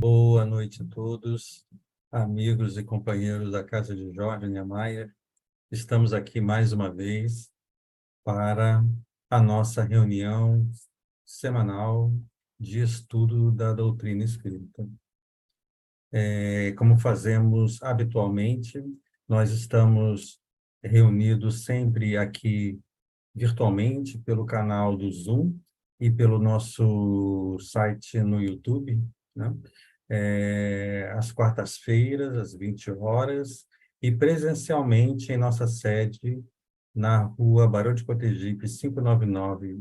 Boa noite a todos, amigos e companheiros da Casa de Jorge Niemeyer. Estamos aqui mais uma vez para a nossa reunião semanal de estudo da doutrina espírita. Como fazemos habitualmente, nós estamos reunidos sempre aqui virtualmente pelo canal do Zoom e pelo nosso site no YouTube, né? Às quartas-feiras, às 20 horas, e presencialmente em nossa sede, na rua Barão de Cotegipe, 599,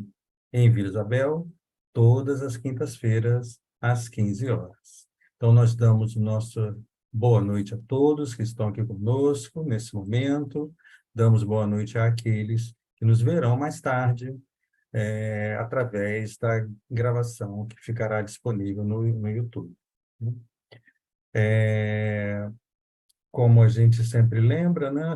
em Vila Isabel, todas as quintas-feiras, às 15 horas. Então, nós damos nossa boa noite a todos que estão aqui conosco nesse momento, damos boa noite àqueles que nos verão mais tarde, através da gravação que ficará disponível no YouTube. Como a gente sempre lembra, né,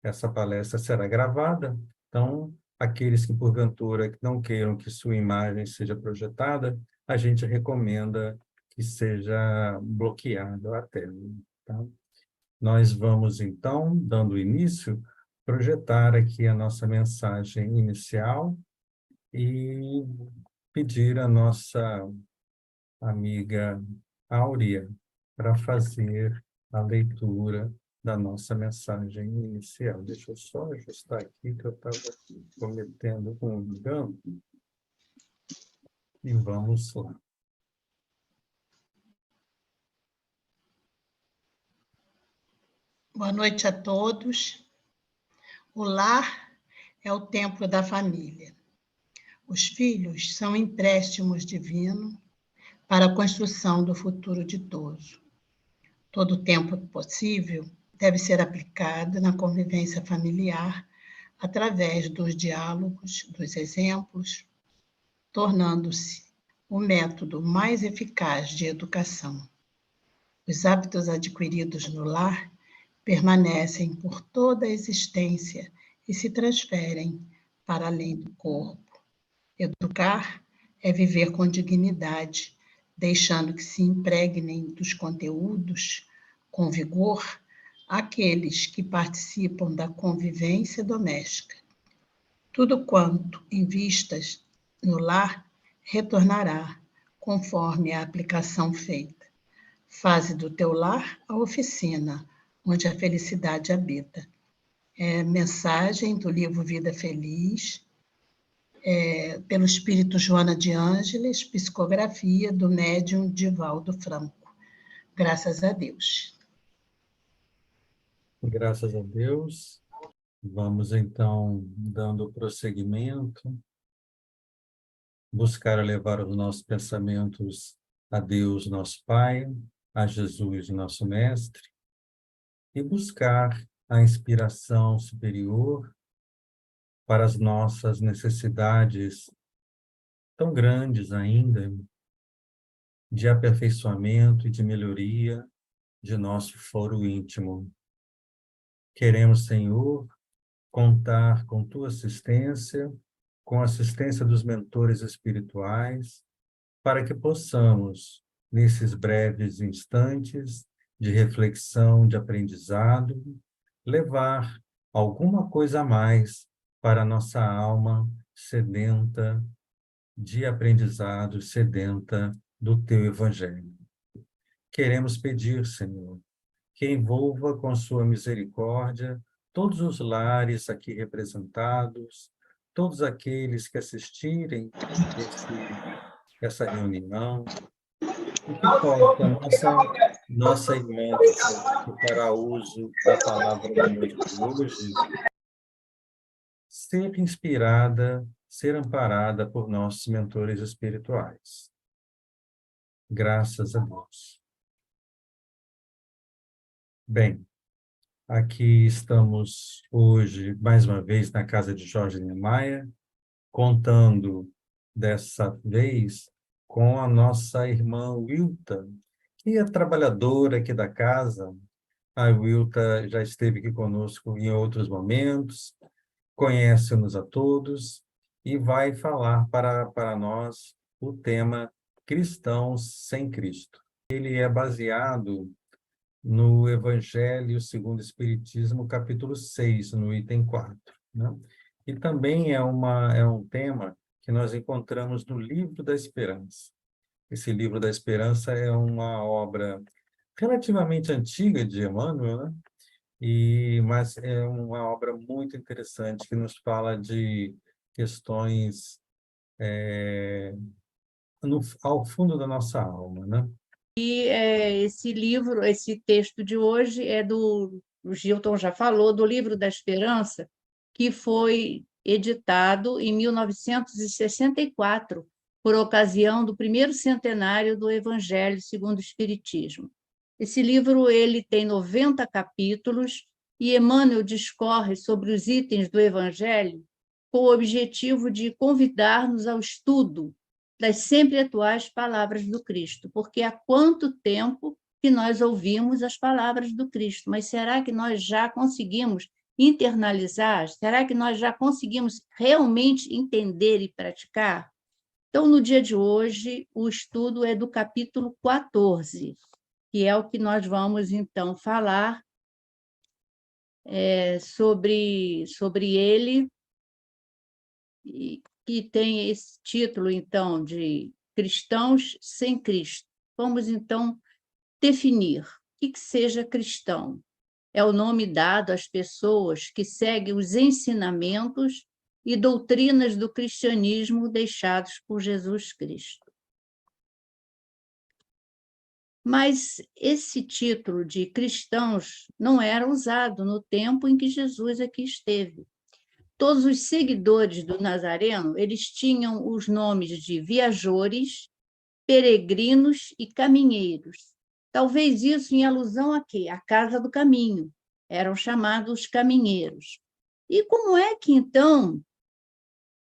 essa palestra será gravada, então, aqueles que, porventura, não queiram que sua imagem seja projetada, a gente recomenda que seja bloqueada a tela. Tá? Nós vamos, então, dando início, projetar aqui a nossa mensagem inicial e pedir a nossa amiga Áurea para fazer a leitura da nossa mensagem inicial. Deixa eu só ajustar aqui, que eu estava cometendo um engano. E vamos lá. Boa noite a todos. O lar é o templo da família. Os filhos são empréstimos divinos para a construção do futuro ditoso. Todo o tempo possível deve ser aplicado na convivência familiar através dos diálogos, dos exemplos, tornando-se o método mais eficaz de educação. Os hábitos adquiridos no lar permanecem por toda a existência e se transferem para além do corpo. Educar é viver com dignidade, deixando que se impregnem dos conteúdos com vigor aqueles que participam da convivência doméstica. Tudo quanto invistas no lar retornará, conforme a aplicação feita. Faze do teu lar a oficina, onde a felicidade habita. Mensagem do livro Vida Feliz, pelo Espírito Joana de Ângeles, psicografia do médium Divaldo Franco. Graças a Deus. Graças a Deus. Vamos, então, dando prosseguimento, buscar levar os nossos pensamentos a Deus, nosso Pai, a Jesus, nosso Mestre, e buscar a inspiração superior para as nossas necessidades tão grandes ainda de aperfeiçoamento e de melhoria de nosso foro íntimo. Queremos, Senhor, contar com Tua assistência, com a assistência dos mentores espirituais, para que possamos, nesses breves instantes de reflexão, de aprendizado, levar alguma coisa a mais para a nossa alma sedenta de aprendizado, sedenta do Teu Evangelho. Queremos pedir, Senhor, que envolva com sua misericórdia todos os lares aqui representados, todos aqueles que assistirem essa reunião, e que possa nossa irmã que fará uso da palavra da noite de hoje ser inspirada, ser amparada por nossos mentores espirituais. Graças a Deus. Bem, aqui estamos hoje, mais uma vez, na casa de Jorge Niemeyer, contando dessa vez com a nossa irmã Wilta, que é trabalhadora aqui da casa. A Wilta já esteve aqui conosco em outros momentos, conhece-nos a todos e vai falar para nós o tema Cristãos sem Cristo. Ele é baseado no Evangelho segundo o Espiritismo, capítulo 6, no item 4, né? E também é um tema que nós encontramos no Livro da Esperança. Esse Livro da Esperança é uma obra relativamente antiga de Emmanuel, né? Mas é uma obra muito interessante que nos fala de questões ao fundo da nossa alma, né? Esse livro, esse texto de hoje é o Gilton já falou, do Livro da Esperança, que foi editado em 1964, por ocasião do primeiro centenário do Evangelho segundo o Espiritismo. Esse livro ele tem 90 capítulos e Emmanuel discorre sobre os itens do Evangelho com o objetivo de convidar-nos ao estudo das sempre atuais palavras do Cristo, porque há quanto tempo que nós ouvimos as palavras do Cristo, mas será que nós já conseguimos internalizar? Será que nós já conseguimos realmente entender e praticar? Então, no dia de hoje, o estudo é do capítulo 14, que é o que nós vamos, então, falar sobre ele, que tem esse título, então, de Cristãos sem Cristo. Vamos, então, definir o que seja cristão. É o nome dado às pessoas que seguem os ensinamentos e doutrinas do cristianismo deixados por Jesus Cristo. Mas esse título de cristãos não era usado no tempo em que Jesus aqui esteve. Todos os seguidores do Nazareno, eles tinham os nomes de viajores, peregrinos e caminheiros. Talvez isso em alusão a quê? A casa do caminho. Eram chamados caminheiros. E como é que, então,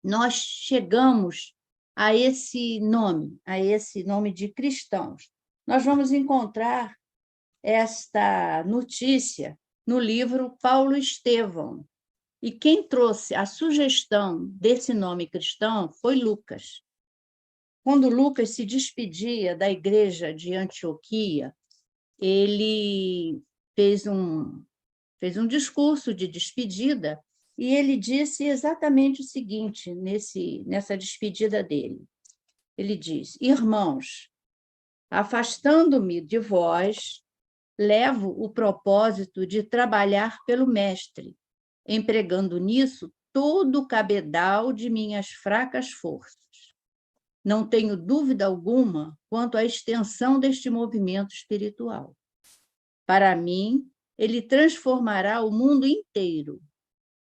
nós chegamos a esse nome de cristãos? Nós vamos encontrar esta notícia no livro Paulo Estevão. E quem trouxe a sugestão desse nome cristão foi Lucas. Quando Lucas se despedia da igreja de Antioquia, ele fez um discurso de despedida e ele disse exatamente o seguinte nessa despedida dele. Ele diz: Irmãos, afastando-me de vós, levo o propósito de trabalhar pelo Mestre, empregando nisso todo o cabedal de minhas fracas forças. Não tenho dúvida alguma quanto à extensão deste movimento espiritual. Para mim, ele transformará o mundo inteiro.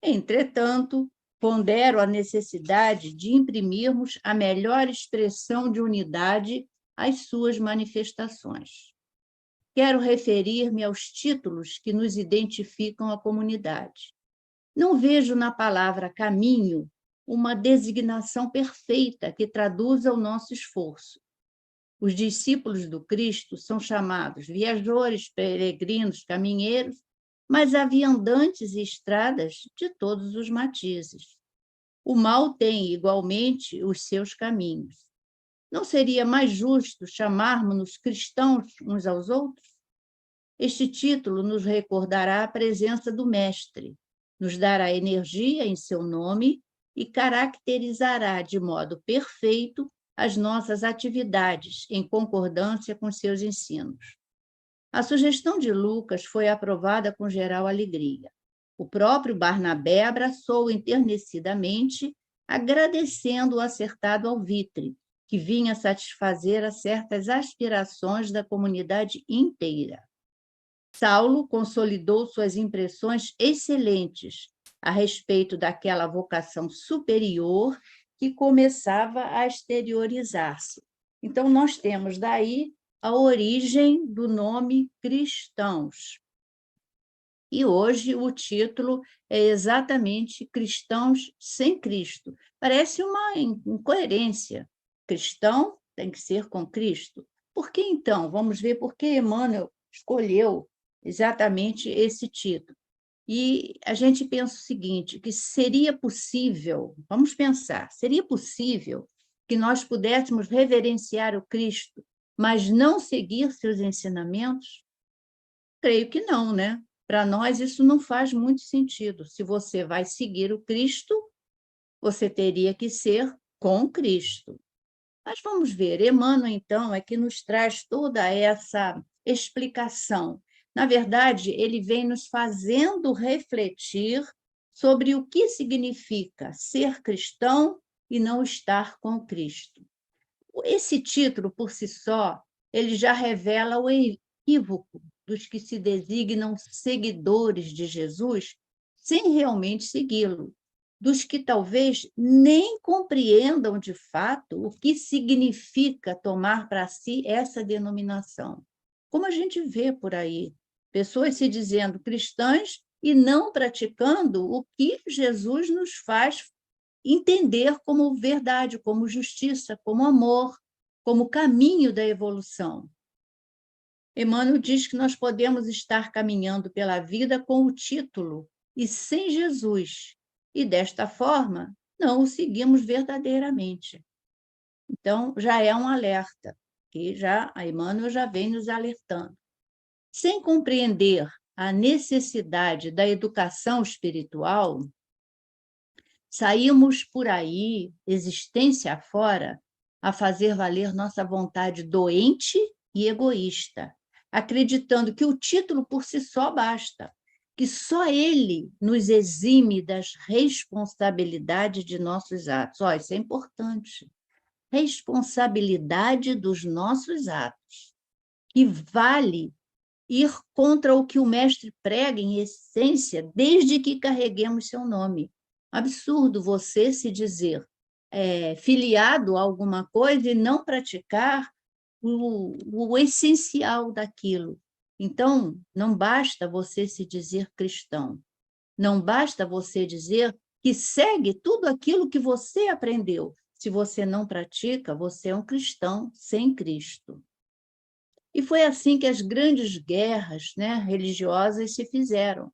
Entretanto, pondero a necessidade de imprimirmos a melhor expressão de unidade às suas manifestações. Quero referir-me aos títulos que nos identificam a comunidade. Não vejo na palavra caminho uma designação perfeita que traduza o nosso esforço. Os discípulos do Cristo são chamados viajores, peregrinos, caminheiros, mas há viandantes e estradas de todos os matizes. O mal tem, igualmente, os seus caminhos. Não seria mais justo chamarmos-nos cristãos uns aos outros? Este título nos recordará a presença do Mestre, nos dará energia em seu nome e caracterizará de modo perfeito as nossas atividades, em concordância com seus ensinos. A sugestão de Lucas foi aprovada com geral alegria. O próprio Barnabé abraçou enternecidamente, agradecendo o acertado alvitre, que vinha satisfazer a certas aspirações da comunidade inteira. Saulo consolidou suas impressões excelentes a respeito daquela vocação superior que começava a exteriorizar-se. Então, nós temos daí a origem do nome cristãos. E hoje o título é exatamente Cristãos sem Cristo. Parece uma incoerência. Cristão tem que ser com Cristo. Por que então? Vamos ver por que Emmanuel escolheu exatamente esse título. E a gente pensa o seguinte, que seria possível, vamos pensar, seria possível que nós pudéssemos reverenciar o Cristo, mas não seguir seus ensinamentos? Creio que não, né? Para nós isso não faz muito sentido. Se você vai seguir o Cristo, você teria que ser com Cristo. Mas vamos ver, Emmanuel, então, é que nos traz toda essa explicação. Na verdade, ele vem nos fazendo refletir sobre o que significa ser cristão e não estar com Cristo. Esse título, por si só, ele já revela o equívoco dos que se designam seguidores de Jesus sem realmente segui-lo, dos que talvez nem compreendam de fato o que significa tomar para si essa denominação. Como a gente vê por aí, pessoas se dizendo cristãs e não praticando o que Jesus nos faz entender como verdade, como justiça, como amor, como caminho da evolução. Emmanuel diz que nós podemos estar caminhando pela vida com o título e sem Jesus, e desta forma não o seguimos verdadeiramente. Então, já é um alerta, que já a Emmanuel já vem nos alertando. Sem compreender a necessidade da educação espiritual, saímos por aí, existência afora, a fazer valer nossa vontade doente e egoísta, acreditando que o título por si só basta, que só ele nos exime das responsabilidades de nossos atos. Ó, isso é importante. Responsabilidade dos nossos atos, que vale ir contra o que o mestre prega em essência, desde que carreguemos seu nome. Absurdo você se dizer filiado a alguma coisa e não praticar o essencial daquilo. Então, não basta você se dizer cristão, não basta você dizer que segue tudo aquilo que você aprendeu. Se você não pratica, você é um cristão sem Cristo. E foi assim que as grandes guerras, né, religiosas se fizeram.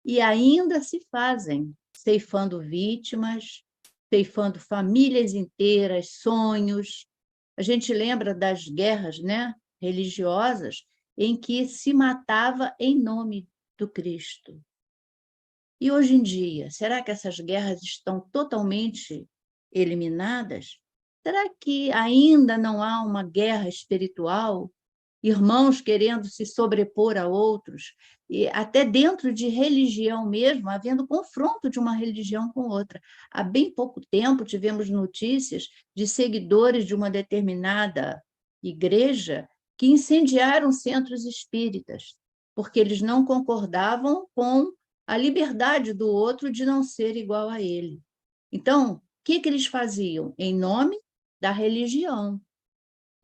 E ainda se fazem, ceifando vítimas, ceifando famílias inteiras, sonhos. A gente lembra das guerras, né, religiosas em que se matava em nome do Cristo. E hoje em dia, será que essas guerras estão totalmente eliminadas? Será que ainda não há uma guerra espiritual? Irmãos querendo se sobrepor a outros, e até dentro de religião mesmo, havendo confronto de uma religião com outra. Há bem pouco tempo tivemos notícias de seguidores de uma determinada igreja que incendiaram centros espíritas, porque eles não concordavam com a liberdade do outro de não ser igual a ele. Então, o que eles faziam? Em nome da religião.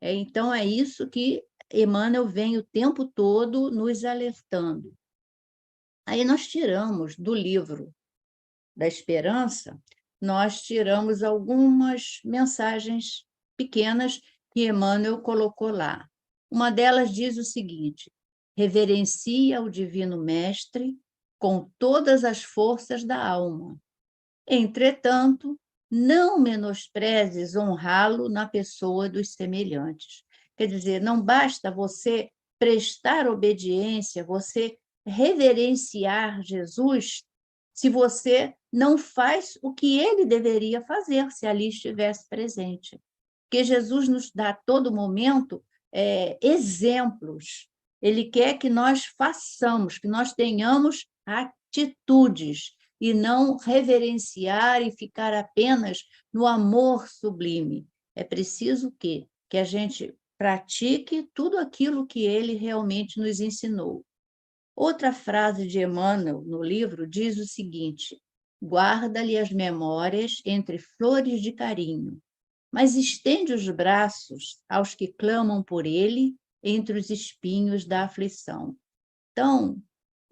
Então, é isso que Emmanuel vem o tempo todo nos alertando. Aí nós tiramos do livro da Esperança, nós tiramos algumas mensagens pequenas que Emmanuel colocou lá. Uma delas diz o seguinte: reverencia o Divino Mestre com todas as forças da alma. Entretanto, não menosprezes honrá-lo na pessoa dos semelhantes. Quer dizer, não basta você prestar obediência, você reverenciar Jesus, se você não faz o que ele deveria fazer, se ali estivesse presente. Porque Jesus nos dá a todo momento exemplos. Ele quer que nós façamos, que nós tenhamos atitudes, e não reverenciar e ficar apenas no amor sublime. É preciso que a gente pratique tudo aquilo que ele realmente nos ensinou. Outra frase de Emmanuel no livro diz o seguinte: guarda-lhe as memórias entre flores de carinho, mas estende os braços aos que clamam por ele entre os espinhos da aflição. Então,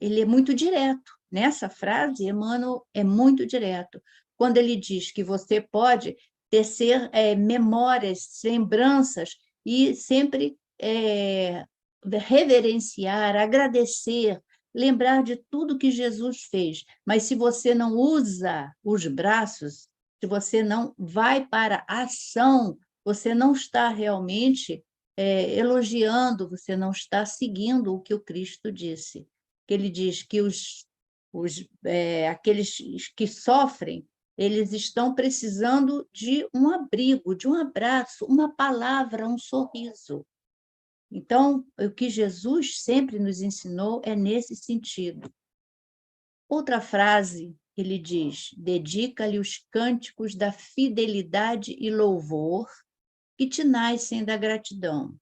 ele é muito direto. Nessa frase, Emmanuel é muito direto. Quando ele diz que você pode tecer memórias, lembranças e sempre reverenciar, agradecer, lembrar de tudo que Jesus fez. Mas se você não usa os braços, se você não vai para a ação, você não está realmente elogiando, você não está seguindo o que o Cristo disse. Que ele diz que aqueles que sofrem, eles estão precisando de um abrigo, de um abraço, uma palavra, um sorriso. Então, o que Jesus sempre nos ensinou é nesse sentido. Outra frase, ele diz: dedica-lhe os cânticos da fidelidade e louvor que te nascem da gratidão.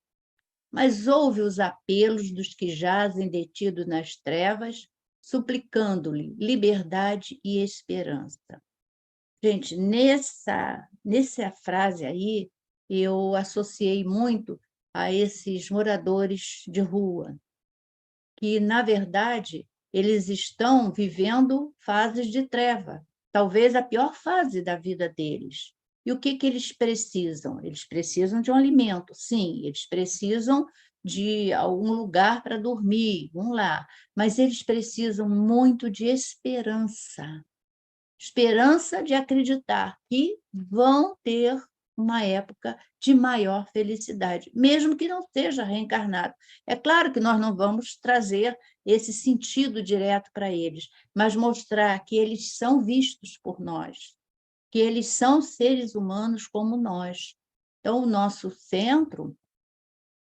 Mas ouve os apelos dos que jazem detidos nas trevas, suplicando-lhe liberdade e esperança. Gente, nessa frase aí, eu associei muito a esses moradores de rua, que, na verdade, eles estão vivendo fases de treva, talvez a pior fase da vida deles. E o que eles precisam? Eles precisam de um alimento, sim, eles precisam de algum lugar para dormir, um lar, mas eles precisam muito de esperança. Esperança de acreditar que vão ter uma época de maior felicidade, mesmo que não seja reencarnado. É claro que nós não vamos trazer esse sentido direto para eles, mas mostrar que eles são vistos por nós, que eles são seres humanos como nós. Então, o nosso centro,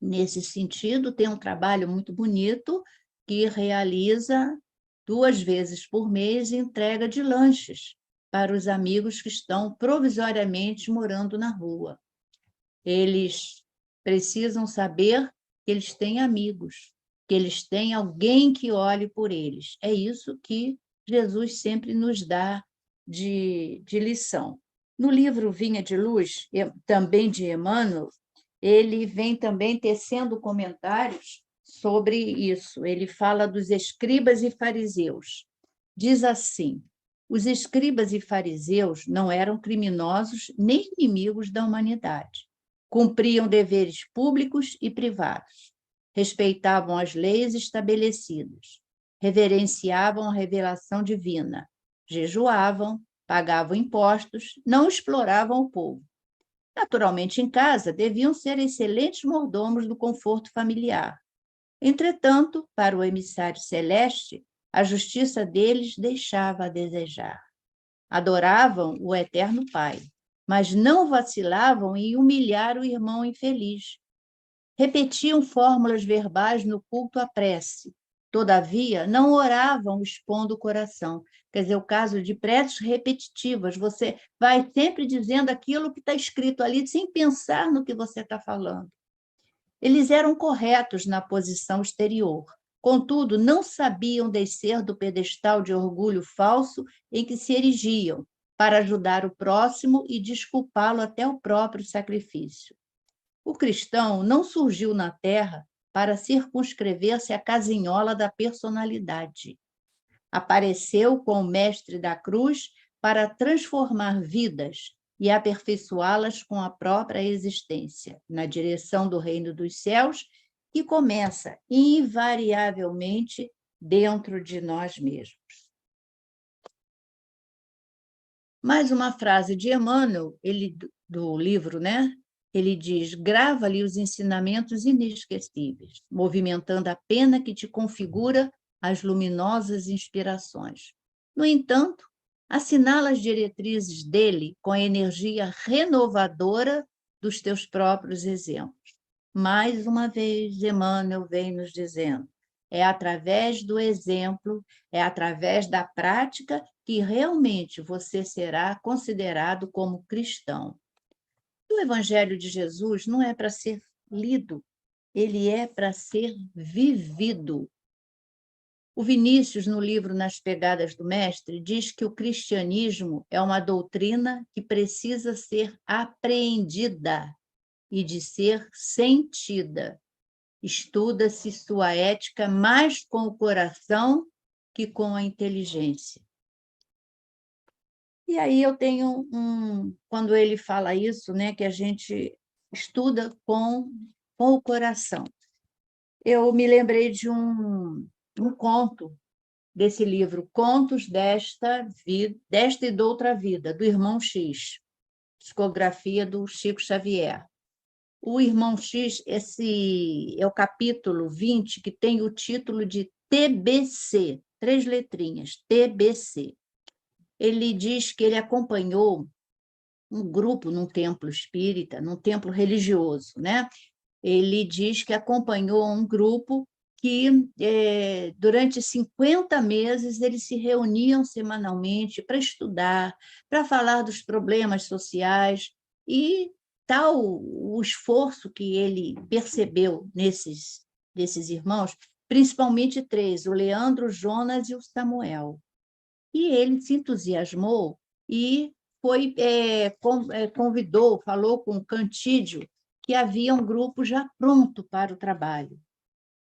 nesse sentido, tem um trabalho muito bonito que realiza 2 vezes por mês entrega de lanches para os amigos que estão provisoriamente morando na rua. Eles precisam saber que eles têm amigos, que eles têm alguém que olhe por eles. É isso que Jesus sempre nos dá de lição. No livro Vinha de Luz, também de Emmanuel, ele vem também tecendo comentários sobre isso. Ele fala dos escribas e fariseus. Diz assim: os escribas e fariseus não eram criminosos nem inimigos da humanidade. Cumpriam deveres públicos e privados. Respeitavam as leis estabelecidas. Reverenciavam a revelação divina. Jejuavam, pagavam impostos, não exploravam o povo. Naturalmente, em casa, deviam ser excelentes mordomos do conforto familiar. Entretanto, para o emissário celeste, a justiça deles deixava a desejar. Adoravam o eterno Pai, mas não vacilavam em humilhar o irmão infeliz. Repetiam fórmulas verbais no culto à prece. Todavia, não oravam expondo o coração. Quer dizer, o caso de preces repetitivas, você vai sempre dizendo aquilo que está escrito ali, sem pensar no que você está falando. Eles eram corretos na posição exterior, contudo, não sabiam descer do pedestal de orgulho falso em que se erigiam, para ajudar o próximo e desculpá-lo até o próprio sacrifício. O cristão não surgiu na Terra para circunscrever-se à casinhola da personalidade. Apareceu com o mestre da cruz para transformar vidas e aperfeiçoá-las com a própria existência, na direção do reino dos céus, que começa invariavelmente dentro de nós mesmos. Mais uma frase de Emmanuel, do livro, né? Ele diz: grava-lhe os ensinamentos inesquecíveis, movimentando a pena que te configura as luminosas inspirações. No entanto, assinala as diretrizes dele com a energia renovadora dos teus próprios exemplos. Mais uma vez, Emmanuel vem nos dizendo: é através do exemplo, é através da prática que realmente você será considerado como cristão. O Evangelho de Jesus não é para ser lido, ele é para ser vivido. O Vinícius, no livro Nas Pegadas do Mestre, diz que o cristianismo é uma doutrina que precisa ser apreendida e de ser sentida. Estuda-se sua ética mais com o coração que com a inteligência. E aí eu tenho quando ele fala isso, né, que a gente estuda com o coração. Eu me lembrei de um conto desse livro Contos desta e de Outra Vida, do Irmão X, psicografia do Chico Xavier. O Irmão X, esse é o capítulo 20, que tem o título de TBC, 3 letrinhas, TBC. Ele diz que ele acompanhou um grupo num templo espírita, num templo religioso, né? Ele diz que acompanhou um grupo que, durante 50 meses, eles se reuniam semanalmente para estudar, para falar dos problemas sociais, e tal o esforço que ele percebeu desses irmãos, principalmente 3, o Leandro, o Jonas e o Samuel. E ele se entusiasmou e convidou, falou com o Cantídio, que havia um grupo já pronto para o trabalho.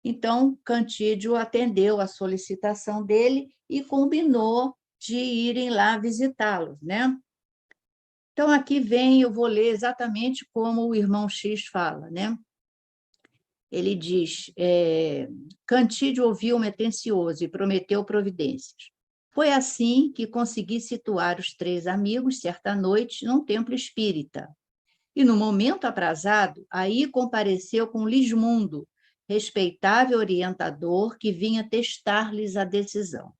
Então, Cantídio atendeu a solicitação dele e combinou de irem lá visitá-los, né? Então, aqui vem, eu vou ler exatamente como o Irmão X fala, né? Ele diz, Cantídio ouviu-me atencioso e prometeu providências. Foi assim que consegui situar os 3 amigos, certa noite, num templo espírita. E, no momento aprazado, aí compareceu com Lismundo, respeitável orientador que vinha testar-lhes a decisão.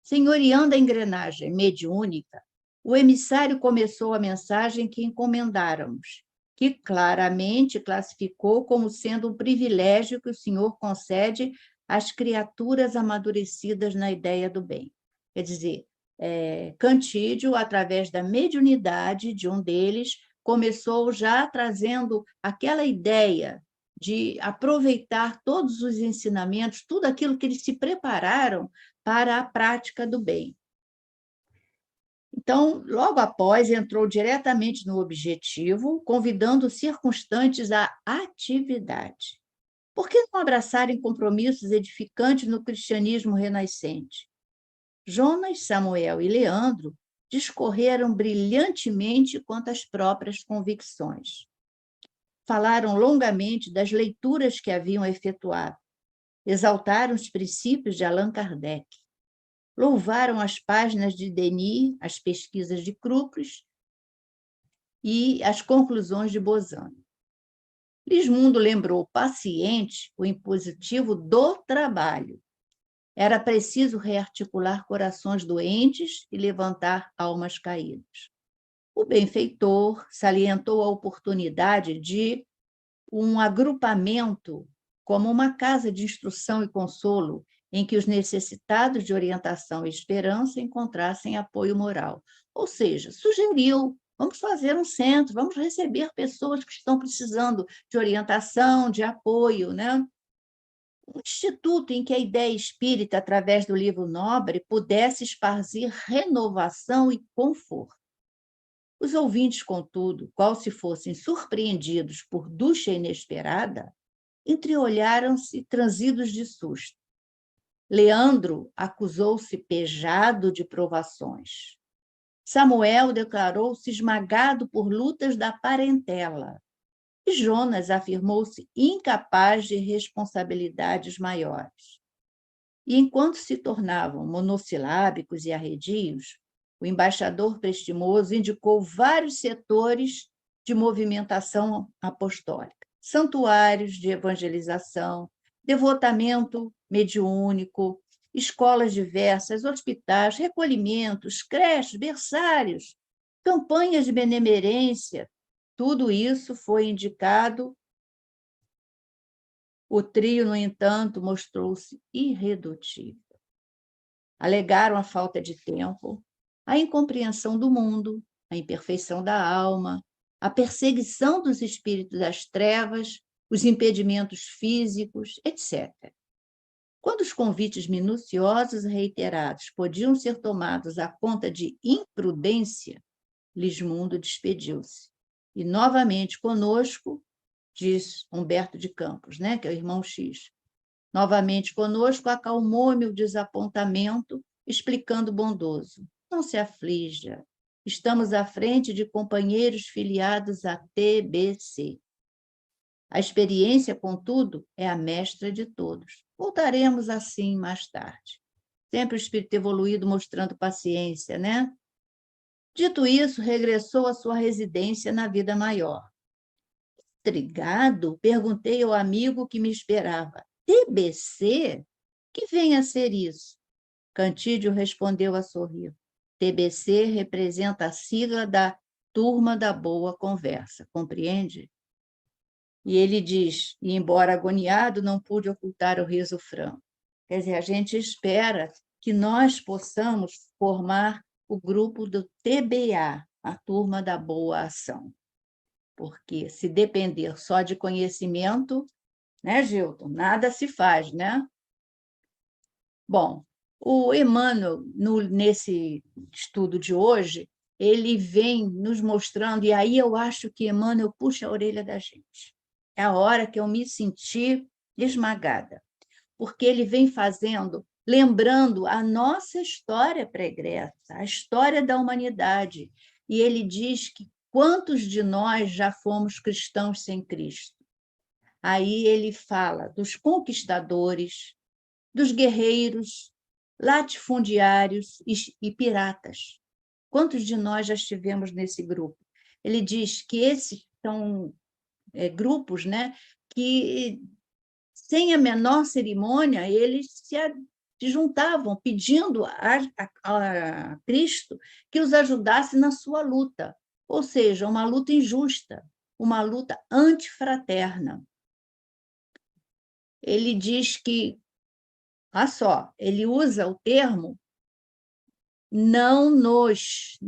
Senhoreando a engrenagem mediúnica, o emissário começou a mensagem que encomendáramos, que claramente classificou como sendo um privilégio que o Senhor concede às criaturas amadurecidas na ideia do bem. Quer dizer, Cantídio, através da mediunidade de um deles, começou já trazendo aquela ideia de aproveitar todos os ensinamentos, tudo aquilo que eles se prepararam para a prática do bem. Então, logo após, entrou diretamente no objetivo, convidando os circunstantes à atividade. Por que não abraçarem compromissos edificantes no cristianismo renascente? Jonas, Samuel e Leandro discorreram brilhantemente quanto às próprias convicções. Falaram longamente das leituras que haviam efetuado, exaltaram os princípios de Allan Kardec, louvaram as páginas de Denis, as pesquisas de Kruppers e as conclusões de Bozano. Lismundo lembrou paciente o impositivo do trabalho. Era preciso rearticular corações doentes e levantar almas caídas. O benfeitor salientou a oportunidade de um agrupamento como uma casa de instrução e consolo, em que os necessitados de orientação e esperança encontrassem apoio moral. Ou seja, sugeriu, vamos fazer um centro, vamos receber pessoas que estão precisando de orientação, de apoio, né? Um instituto em que a ideia espírita, através do livro nobre, pudesse esparzir renovação e conforto. Os ouvintes, contudo, qual se fossem surpreendidos por ducha inesperada, entreolharam-se transidos de susto. Leandro acusou-se pejado de provações. Samuel declarou-se esmagado por lutas da parentela. E Jonas afirmou-se incapaz de responsabilidades maiores. E enquanto se tornavam monossilábicos e arredios, o embaixador prestimoso indicou vários setores de movimentação apostólica, santuários de evangelização, devotamento mediúnico, escolas diversas, hospitais, recolhimentos, creches, berçários, campanhas de benemerência. Tudo isso foi indicado. O trio, no entanto, mostrou-se irredutível. Alegaram a falta de tempo, a incompreensão do mundo, a imperfeição da alma, a perseguição dos espíritos das trevas, os impedimentos físicos, etc. Quando os convites minuciosos e reiterados podiam ser tomados à conta de imprudência, Lismundo despediu-se. E, novamente, conosco, diz Humberto de Campos, né, que é o Irmão X, novamente conosco, acalmou-me o desapontamento, explicando bondoso: não se aflija, estamos à frente de companheiros filiados à TBC. A experiência, contudo, é a mestra de todos. Voltaremos assim mais tarde. Sempre o espírito evoluído mostrando paciência, né? Dito isso, regressou à sua residência na vida maior. Intrigado, perguntei ao amigo que me esperava: TBC? Que vem a ser isso? Cantídio respondeu a sorrir: TBC representa a sigla da Turma da Boa Conversa, compreende? E ele diz, e embora agoniado, não pude ocultar o riso franco. Quer dizer, a gente espera que nós possamos formar o grupo do TBA, a Turma da Boa Ação. Porque se depender só de conhecimento, né, Gilton? Nada se faz, né? Bom, o Emmanuel, nesse estudo de hoje, ele vem nos mostrando, e aí eu acho que Emmanuel puxa a orelha da gente. É a hora que eu me senti esmagada, porque ele vem fazendo, lembrando a nossa história pregressa, a história da humanidade, e ele diz que quantos de nós já fomos cristãos sem Cristo? Aí ele fala dos conquistadores, dos guerreiros, latifundiários e piratas. Quantos de nós já estivemos nesse grupo? Ele diz que esses são grupos, né, que, sem a menor cerimônia, eles se juntavam pedindo a Cristo que os ajudasse na sua luta, ou seja, uma luta injusta, uma luta antifraterna. Ele diz que, olha só, ele usa o termo não nos,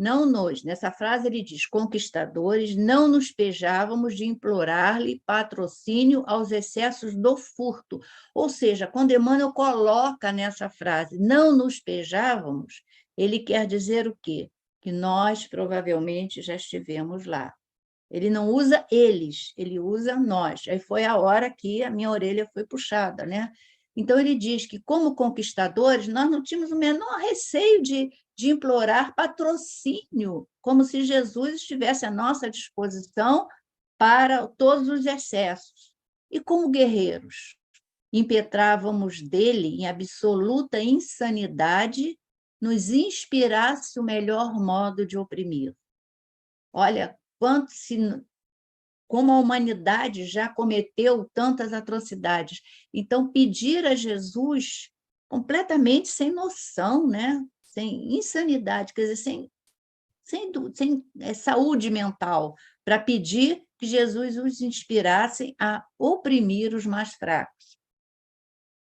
nessa frase ele diz, conquistadores, não nos pejávamos de implorar-lhe patrocínio aos excessos do furto. Ou seja, quando Emmanuel coloca nessa frase, não nos pejávamos, ele quer dizer o quê? Que nós provavelmente já estivemos lá. Ele não usa eles, ele usa nós. Aí foi a hora que a minha orelha foi puxada, né? Então, ele diz que, como conquistadores, nós não tínhamos o menor receio de implorar patrocínio, como se Jesus estivesse à nossa disposição para todos os excessos. E como guerreiros, impetrávamos dele, em absoluta insanidade, nos inspirasse o melhor modo de oprimir. Olha, como a humanidade já cometeu tantas atrocidades. Então, pedir a Jesus completamente sem noção, né? Sem insanidade, quer dizer, sem saúde mental, para pedir que Jesus os inspirasse a oprimir os mais fracos.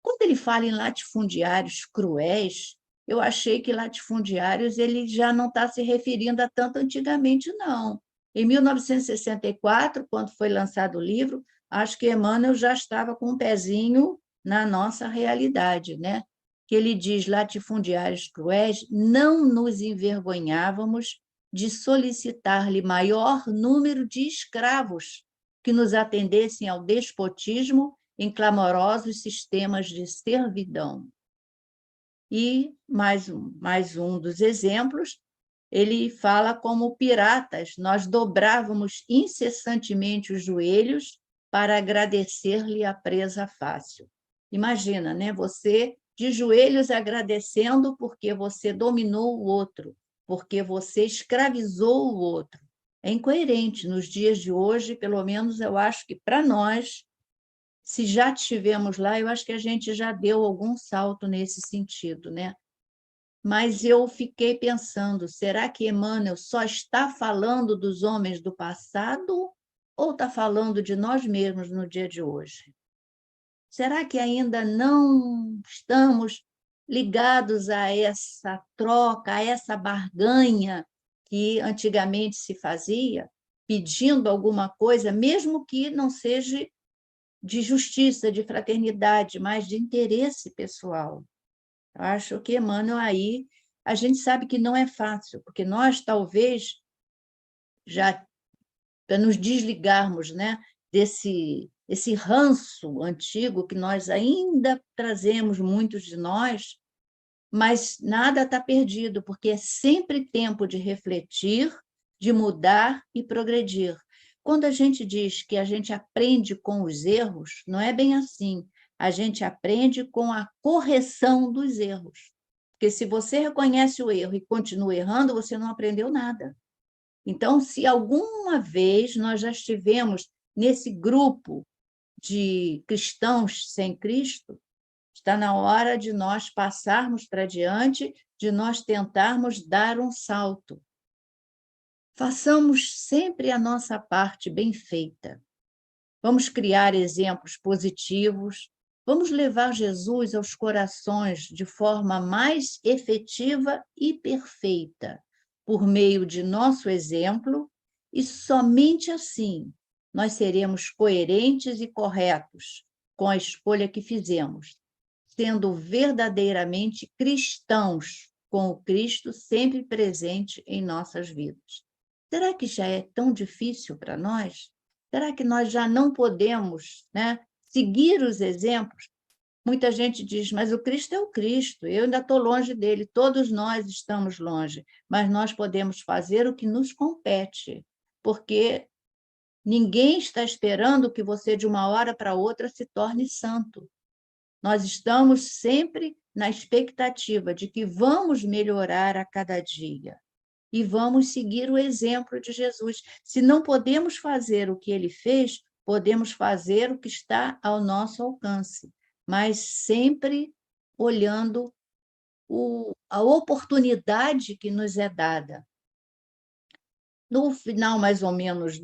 Quando ele fala em latifundiários cruéis, eu achei que latifundiários ele já não está se referindo a tanto antigamente, não. Em 1964, quando foi lançado o livro, acho que Emmanuel já estava com um pezinho na nossa realidade, né? Que ele diz, latifundiários cruéis, não nos envergonhávamos de solicitar-lhe maior número de escravos que nos atendessem ao despotismo em clamorosos sistemas de servidão. E mais um dos exemplos, ele fala como piratas, nós dobrávamos incessantemente os joelhos para agradecer-lhe a presa fácil. Imagina, né? Você de joelhos agradecendo porque você dominou o outro, porque você escravizou o outro. É incoerente. Nos dias de hoje, pelo menos eu acho que para nós, se já estivemos lá, eu acho que a gente já deu algum salto nesse sentido, né? Mas eu fiquei pensando, será que Emmanuel só está falando dos homens do passado ou está falando de nós mesmos no dia de hoje? Será que ainda não estamos ligados a essa troca, a essa barganha que antigamente se fazia, pedindo alguma coisa, mesmo que não seja de justiça, de fraternidade, mas de interesse pessoal? Eu acho que Emmanuel aí, a gente sabe que não é fácil, porque nós talvez já, para nos desligarmos, né, esse ranço antigo que nós ainda trazemos, muitos de nós, mas nada está perdido, porque é sempre tempo de refletir, de mudar e progredir. Quando a gente diz que a gente aprende com os erros, não é bem assim. A gente aprende com a correção dos erros. Porque se você reconhece o erro e continua errando, você não aprendeu nada. Então, se alguma vez nós já estivemos nesse grupo de cristãos sem Cristo, está na hora de nós passarmos para diante, de nós tentarmos dar um salto. Façamos sempre a nossa parte bem feita. Vamos criar exemplos positivos, vamos levar Jesus aos corações de forma mais efetiva e perfeita, por meio de nosso exemplo, e somente assim nós seremos coerentes e corretos com a escolha que fizemos, sendo verdadeiramente cristãos, com o Cristo sempre presente em nossas vidas. Será que já é tão difícil para nós? Será que nós já não podemos, né, seguir os exemplos? Muita gente diz, mas o Cristo é o Cristo, eu ainda estou longe dele, todos nós estamos longe, mas nós podemos fazer o que nos compete, porque ninguém está esperando que você, de uma hora para outra, se torne santo. Nós estamos sempre na expectativa de que vamos melhorar a cada dia e vamos seguir o exemplo de Jesus. Se não podemos fazer o que ele fez, podemos fazer o que está ao nosso alcance, mas sempre olhando a oportunidade que nos é dada. No final, mais ou menos,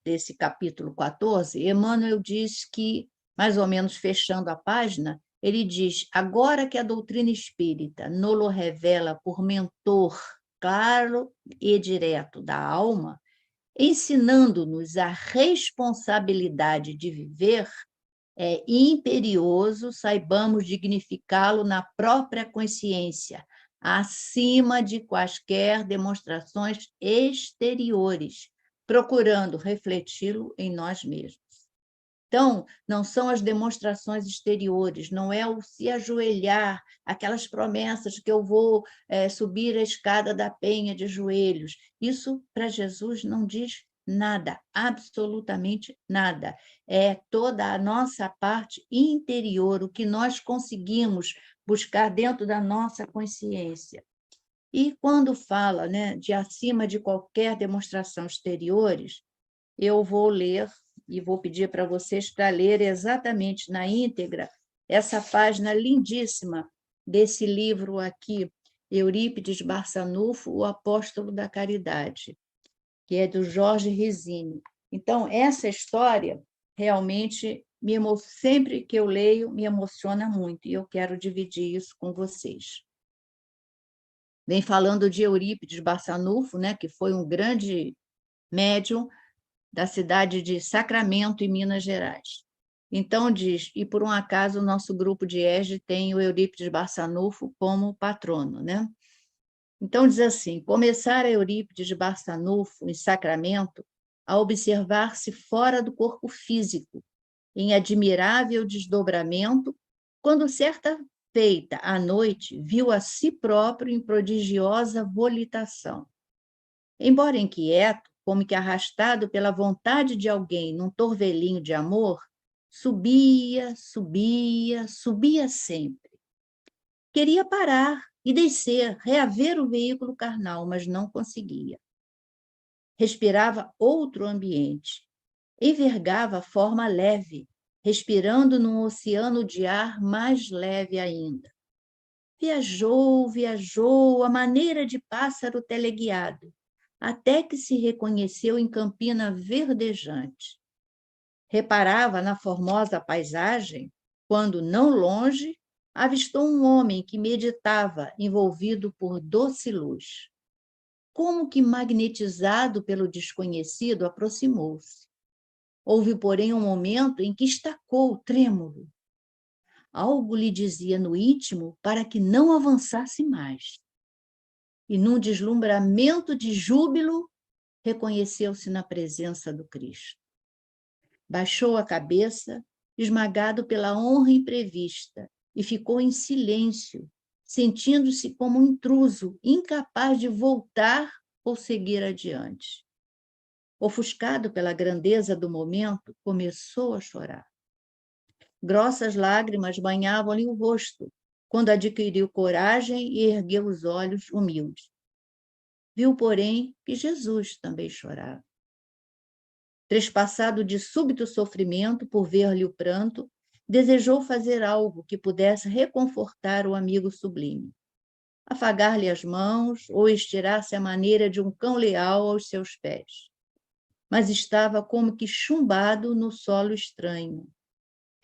desse capítulo 14, Emmanuel diz que, mais ou menos fechando a página, ele diz: agora que a doutrina espírita nos revela por mentor claro e direto da alma, ensinando-nos a responsabilidade de viver, é imperioso saibamos dignificá-lo na própria consciência, acima de quaisquer demonstrações exteriores, procurando refleti-lo em nós mesmos. Então, não são as demonstrações exteriores, não é o se ajoelhar, aquelas promessas que eu vou subir a escada da penha de joelhos. Isso, para Jesus, não diz nada, absolutamente nada. É toda a nossa parte interior, o que nós conseguimos buscar dentro da nossa consciência. E quando fala, né, de acima de qualquer demonstração exteriores, eu vou ler e vou pedir para vocês para ler exatamente na íntegra essa página lindíssima desse livro aqui, Eurípides Barçanufo, O Apóstolo da Caridade, que é do Jorge Rizzini. Então, essa história realmente, sempre que eu leio, me emociona muito, e eu quero dividir isso com vocês. Vem falando de Eurípides Barçanufo, né, que foi um grande médium da cidade de Sacramento, em Minas Gerais. Então, diz, e por um acaso o nosso grupo de ESG tem o Eurípides Barçanufo como patrono, né? Então, diz assim, começara Eurípides Barçanufo, em Sacramento, a observar-se fora do corpo físico, em admirável desdobramento, quando certa feita à noite viu a si próprio em prodigiosa volitação. Embora inquieto, como que arrastado pela vontade de alguém num torvelinho de amor, subia, subia, subia sempre. Queria parar e descer, reaver o veículo carnal, mas não conseguia. Respirava outro ambiente, envergava a forma leve, respirando num oceano de ar mais leve ainda. Viajou, viajou, à maneira de pássaro teleguiado, até que se reconheceu em campina verdejante. Reparava na formosa paisagem, quando, não longe, avistou um homem que meditava, envolvido por doce luz. Como que magnetizado pelo desconhecido, aproximou-se. Houve, porém, um momento em que estacou, trêmulo. Algo lhe dizia no íntimo para que não avançasse mais. E, num deslumbramento de júbilo, reconheceu-se na presença do Cristo. Baixou a cabeça, esmagado pela honra imprevista, e ficou em silêncio, sentindo-se como um intruso, incapaz de voltar ou seguir adiante. Ofuscado pela grandeza do momento, começou a chorar. Grossas lágrimas banhavam-lhe o rosto, quando adquiriu coragem e ergueu os olhos humildes. Viu, porém, que Jesus também chorava. Trespassado de súbito sofrimento por ver-lhe o pranto, desejou fazer algo que pudesse reconfortar o amigo sublime. Afagar-lhe as mãos ou estirar-se à maneira de um cão leal aos seus pés. Mas estava como que chumbado no solo estranho.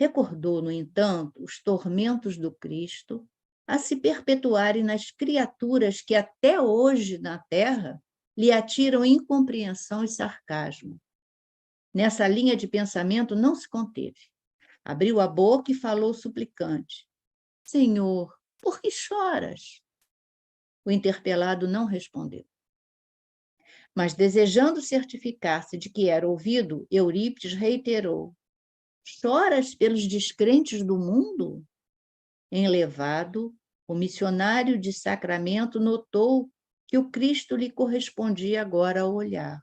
Recordou, no entanto, os tormentos do Cristo a se perpetuarem nas criaturas que até hoje na terra lhe atiram incompreensão e sarcasmo. Nessa linha de pensamento não se conteve. Abriu a boca e falou suplicante: Senhor, por que choras? O interpelado não respondeu. Mas, desejando certificar-se de que era ouvido, Eurípides reiterou: choras pelos descrentes do mundo? Enlevado, o missionário de Sacramento notou que o Cristo lhe correspondia agora ao olhar.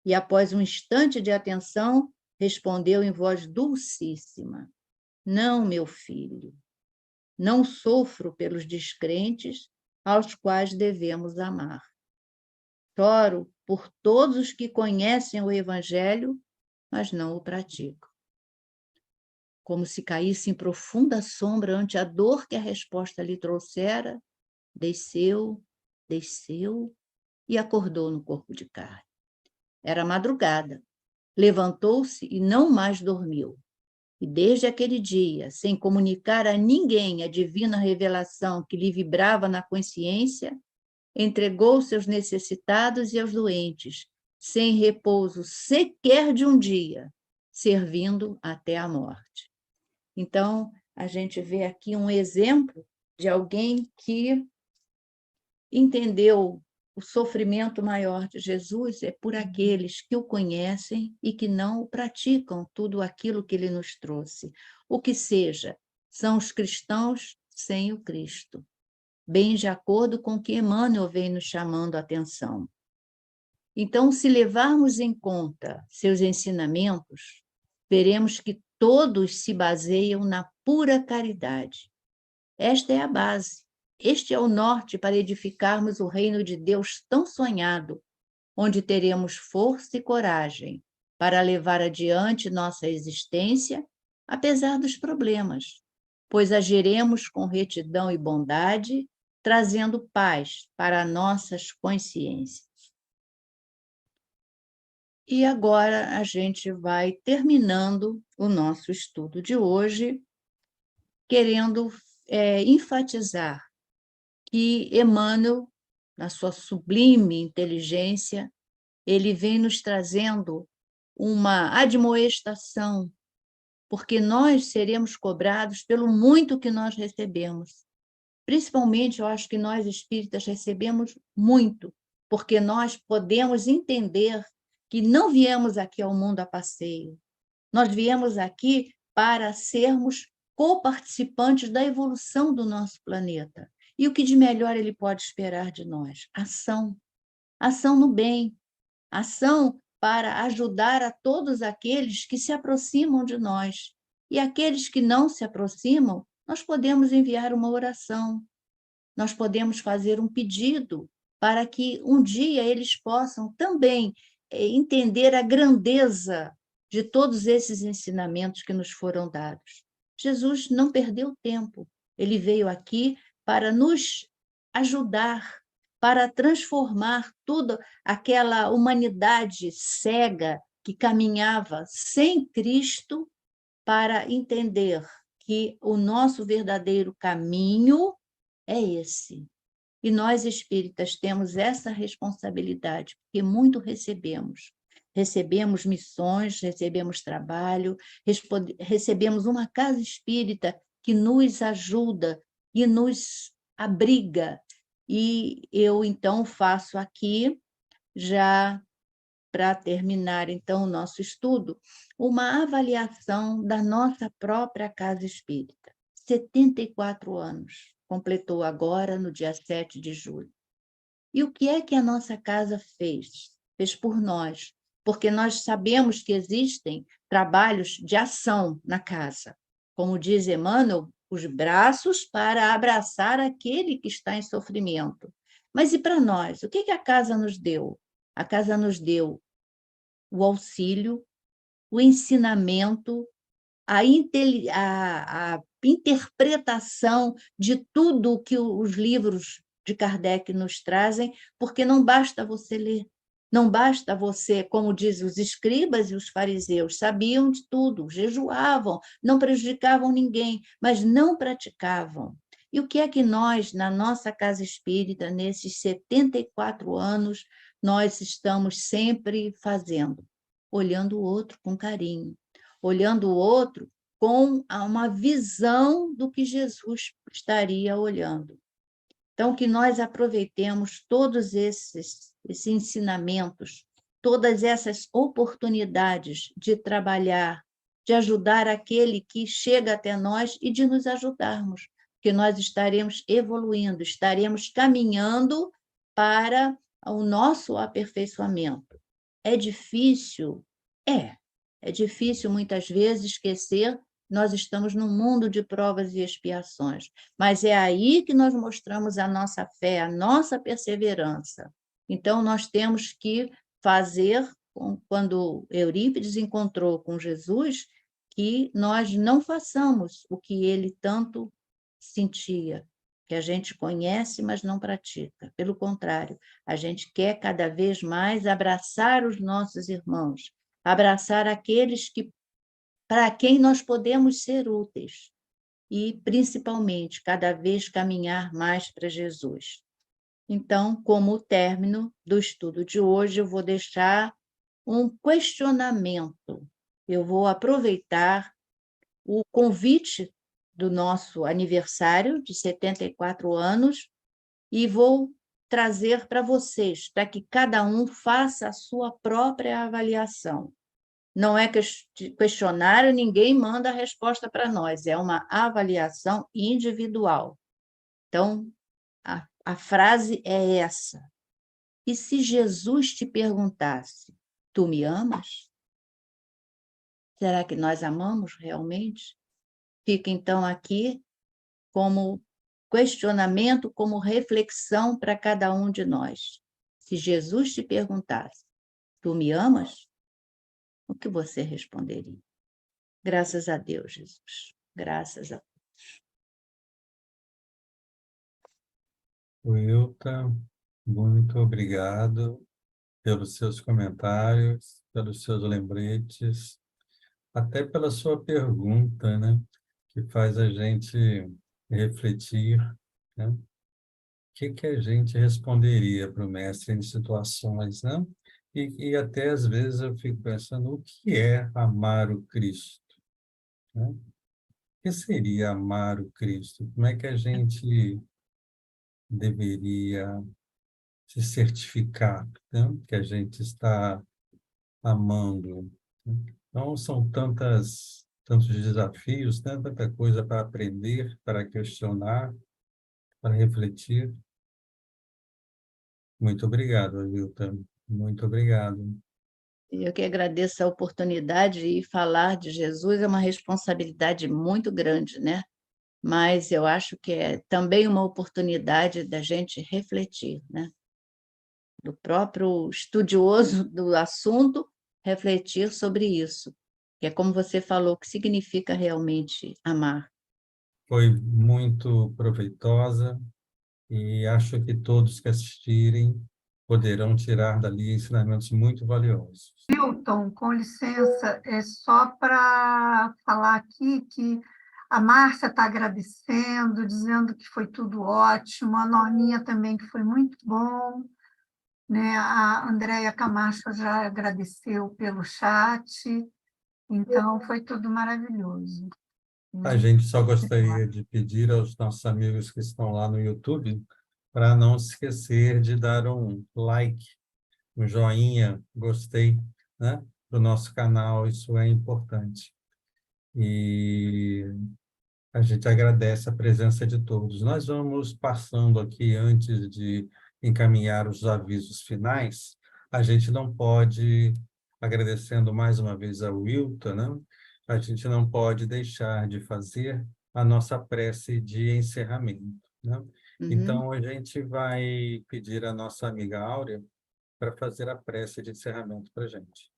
E, após um instante de atenção, respondeu em voz dulcíssima: não, meu filho, não sofro pelos descrentes aos quais devemos amar. Choro por todos os que conhecem o Evangelho, mas não o praticam. Como se caísse em profunda sombra ante a dor que a resposta lhe trouxera, desceu e acordou no corpo de carne. Era madrugada. Levantou-se e não mais dormiu. E desde aquele dia, sem comunicar a ninguém a divina revelação que lhe vibrava na consciência, entregou-se aos necessitados e aos doentes, sem repouso sequer de um dia, servindo até a morte. Então, a gente vê aqui um exemplo de alguém que entendeu o sofrimento maior de Jesus é por aqueles que o conhecem e que não praticam tudo aquilo que ele nos trouxe. O que seja, são os cristãos sem o Cristo. Bem de acordo com o que Emmanuel vem nos chamando a atenção. Então, se levarmos em conta seus ensinamentos, veremos que todos se baseiam na pura caridade. Esta é a base. Este é o norte para edificarmos o reino de Deus tão sonhado, onde teremos força e coragem para levar adiante nossa existência, apesar dos problemas, pois agiremos com retidão e bondade, trazendo paz para nossas consciências. E agora a gente vai terminando o nosso estudo de hoje, querendo enfatizar que Emmanuel, na sua sublime inteligência, ele vem nos trazendo uma admoestação, porque nós seremos cobrados pelo muito que nós recebemos. Principalmente, eu acho que nós espíritas recebemos muito, porque nós podemos entender que não viemos aqui ao mundo a passeio. Nós viemos aqui para sermos coparticipantes da evolução do nosso planeta. E o que de melhor ele pode esperar de nós? Ação. Ação no bem. Ação para ajudar a todos aqueles que se aproximam de nós. E aqueles que não se aproximam, nós podemos enviar uma oração. Nós podemos fazer um pedido para que um dia eles possam também entender a grandeza de todos esses ensinamentos que nos foram dados. Jesus não perdeu tempo. Ele veio aqui para nos ajudar, para transformar toda aquela humanidade cega que caminhava sem Cristo, para entender que o nosso verdadeiro caminho é esse. E nós espíritas temos essa responsabilidade, porque muito recebemos. Recebemos missões, recebemos trabalho, recebemos uma casa espírita que nos ajuda e nos abriga. E eu, então, faço aqui, já para terminar, então, o nosso estudo, uma avaliação da nossa própria casa espírita. 74 anos, completou agora, no dia 7 de julho. E o que é que a nossa casa fez? Fez por nós, porque nós sabemos que existem trabalhos de ação na casa. Como diz Emmanuel, os braços para abraçar aquele que está em sofrimento. Mas e para nós? O que a casa nos deu? A casa nos deu o auxílio, o ensinamento, a interpretação de tudo o que os livros de Kardec nos trazem, porque não basta você ler, não basta você, como dizem os escribas e os fariseus, sabiam de tudo, jejuavam, não prejudicavam ninguém, mas não praticavam. E o que é que nós, na nossa casa espírita, nesses 74 anos, nós estamos sempre fazendo? Olhando o outro com carinho, olhando o outro com uma visão do que Jesus estaria olhando. Então, que nós aproveitemos todos esses ensinamentos, todas essas oportunidades de trabalhar, de ajudar aquele que chega até nós e de nos ajudarmos, porque nós estaremos evoluindo, estaremos caminhando para o nosso aperfeiçoamento. É difícil? É difícil muitas vezes esquecer. Nós estamos num mundo de provas e expiações, mas é aí que nós mostramos a nossa fé, a nossa perseverança. Então, nós temos que fazer, quando Eurípides encontrou com Jesus, que nós não façamos o que ele tanto sentia, que a gente conhece, mas não pratica. Pelo contrário, a gente quer cada vez mais abraçar os nossos irmãos, abraçar aqueles para quem nós podemos ser úteis e, principalmente, cada vez caminhar mais para Jesus. Então, como término do estudo de hoje, eu vou deixar um questionamento. Eu vou aproveitar o convite do nosso aniversário de 74 anos e vou trazer para vocês, para que cada um faça a sua própria avaliação. Não é questionário, ninguém manda a resposta para nós, é uma avaliação individual. Então, a frase é essa. E se Jesus te perguntasse, tu me amas? Será que nós amamos realmente? Fica, então, aqui como questionamento, como reflexão para cada um de nós. Se Jesus te perguntasse, tu me amas? O que você responderia? Graças a Deus, Jesus. Graças a Deus. Wilta, muito obrigado pelos seus comentários, pelos seus lembretes, até pela sua pergunta, né? Que faz a gente refletir, né? O que a gente responderia para o mestre em situações, né? E até às vezes eu fico pensando, o que é amar o Cristo, né? O que seria amar o Cristo? Como é que a gente deveria se certificar, né? Que a gente está amando, né? Então, são tantos desafios, né? Tanta coisa para aprender, para questionar, para refletir. Muito obrigado, Ailton. Muito obrigado. Eu que agradeço a oportunidade e falar de Jesus é uma responsabilidade muito grande, né? Mas eu acho que é também uma oportunidade da gente refletir, né? Do próprio estudioso do assunto refletir sobre isso, que é como você falou, o que significa realmente amar. Foi muito proveitosa e acho que todos que assistirem poderão tirar dali ensinamentos muito valiosos. Milton, com licença, é só para falar aqui que a Márcia está agradecendo, dizendo que foi tudo ótimo, a Norminha também, que foi muito bom, né? A Andréia Camacho já agradeceu pelo chat, então foi tudo maravilhoso. A gente só gostaria de pedir aos nossos amigos que estão lá no YouTube para não se esquecer de dar um like, um joinha, gostei, né? Para o nosso canal, isso é importante. E a gente agradece a presença de todos. Nós vamos passando aqui, antes de encaminhar os avisos finais, a gente não pode, agradecendo mais uma vez a Wilton, né? A gente não pode deixar de fazer a nossa prece de encerramento, né? Uhum. Então, a gente vai pedir à nossa amiga Áurea para fazer a prece de encerramento para a gente.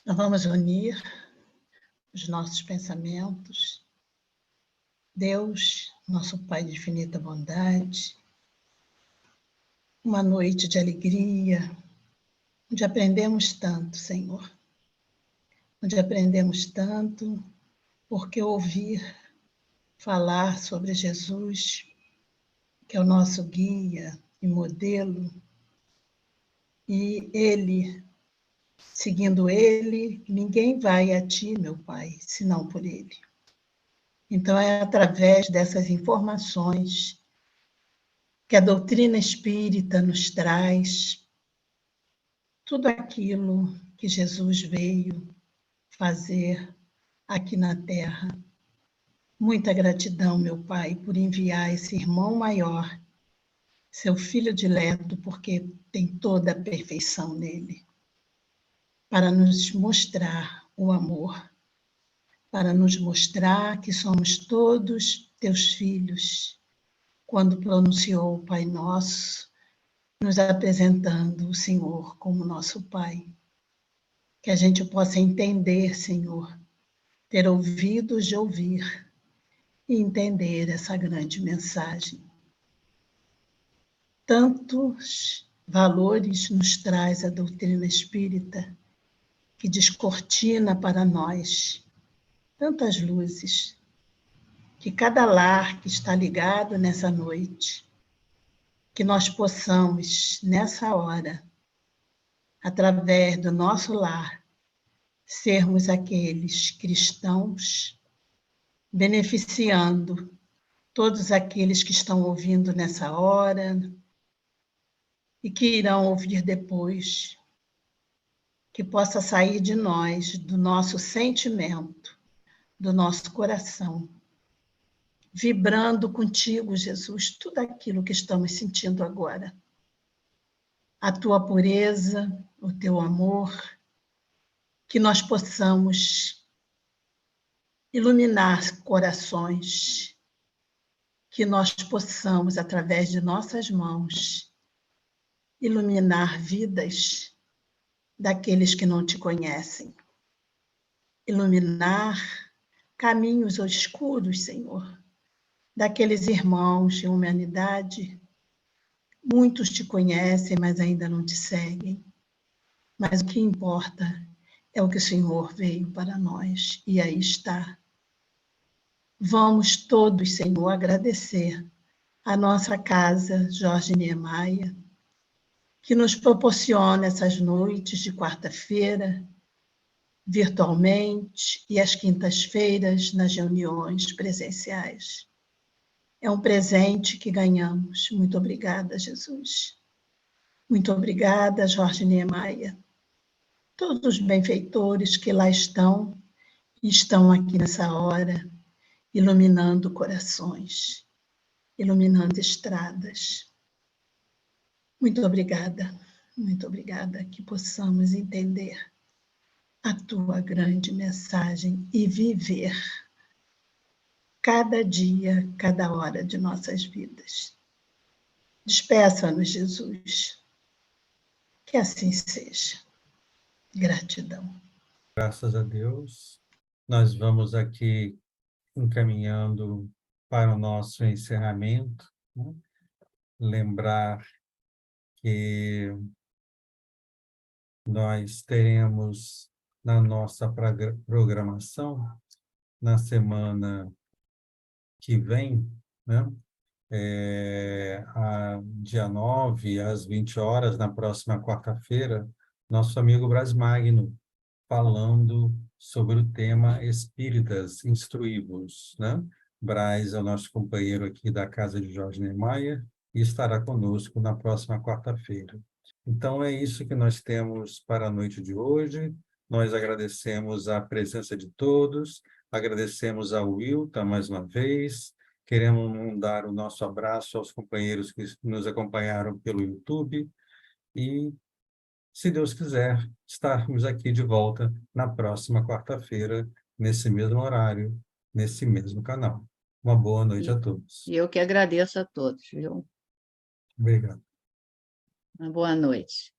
Nós vamos unir os nossos pensamentos. Deus, nosso Pai de infinita bondade, uma noite de alegria, onde aprendemos tanto, Senhor. Onde aprendemos tanto, porque ouvir falar sobre Jesus, que é o nosso guia e modelo, e Ele, seguindo Ele, ninguém vai a Ti, meu Pai, senão por Ele. Então, é através dessas informações que a doutrina espírita nos traz, tudo aquilo que Jesus veio fazer aqui na Terra. Muita gratidão, meu Pai, por enviar esse irmão maior, seu filho dileto, porque tem toda a perfeição nele, para nos mostrar o amor, para nos mostrar que somos todos teus filhos, quando pronunciou o Pai Nosso, nos apresentando o Senhor como nosso Pai. Que a gente possa entender, Senhor, ter ouvidos de ouvir e entender essa grande mensagem. Tantos valores nos traz a doutrina espírita, que descortina para nós tantas luzes, que cada lar que está ligado nessa noite, que nós possamos, nessa hora, através do nosso lar, sermos aqueles cristãos, beneficiando todos aqueles que estão ouvindo nessa hora e que irão ouvir depois, que possa sair de nós, do nosso sentimento, do nosso coração, vibrando contigo, Jesus, tudo aquilo que estamos sentindo agora. A tua pureza, o teu amor, que nós possamos iluminar corações, que nós possamos, através de nossas mãos, iluminar vidas daqueles que não te conhecem, iluminar caminhos escuros, Senhor, daqueles irmãos de humanidade. Muitos te conhecem, mas ainda não te seguem. Mas o que importa é o que o Senhor veio para nós, e aí está. Vamos todos, Senhor, agradecer a nossa casa, Jorge Niemeyer, que nos proporciona essas noites de quarta-feira, virtualmente, e às quintas-feiras, nas reuniões presenciais. É um presente que ganhamos. Muito obrigada, Jesus. Muito obrigada, Jorge Niemeyer. Todos os benfeitores que lá estão e estão aqui nessa hora, iluminando corações, iluminando estradas. Muito obrigada, que possamos entender a tua grande mensagem e viver cada dia, cada hora de nossas vidas. Despeça-nos, Jesus. Que assim seja. Gratidão. Graças a Deus. Nós vamos aqui encaminhando para o nosso encerramento, né? Lembrar que nós teremos na nossa programação, na semana que vem, né? Dia 9, às 20 horas, na próxima quarta-feira, nosso amigo Braz Magno, falando sobre o tema Espíritas Instruí-vos, né? Braz é o nosso companheiro aqui da Casa de Jorge Niemeyer e estará conosco na próxima quarta-feira. Então, é isso que nós temos para a noite de hoje. Nós agradecemos a presença de todos, agradecemos ao Wilton mais uma vez, queremos mandar o nosso abraço aos companheiros que nos acompanharam pelo YouTube e, se Deus quiser, estarmos aqui de volta na próxima quarta-feira nesse mesmo horário, nesse mesmo canal. Uma boa noite a todos. E eu que agradeço a todos, viu? Obrigado. Uma boa noite.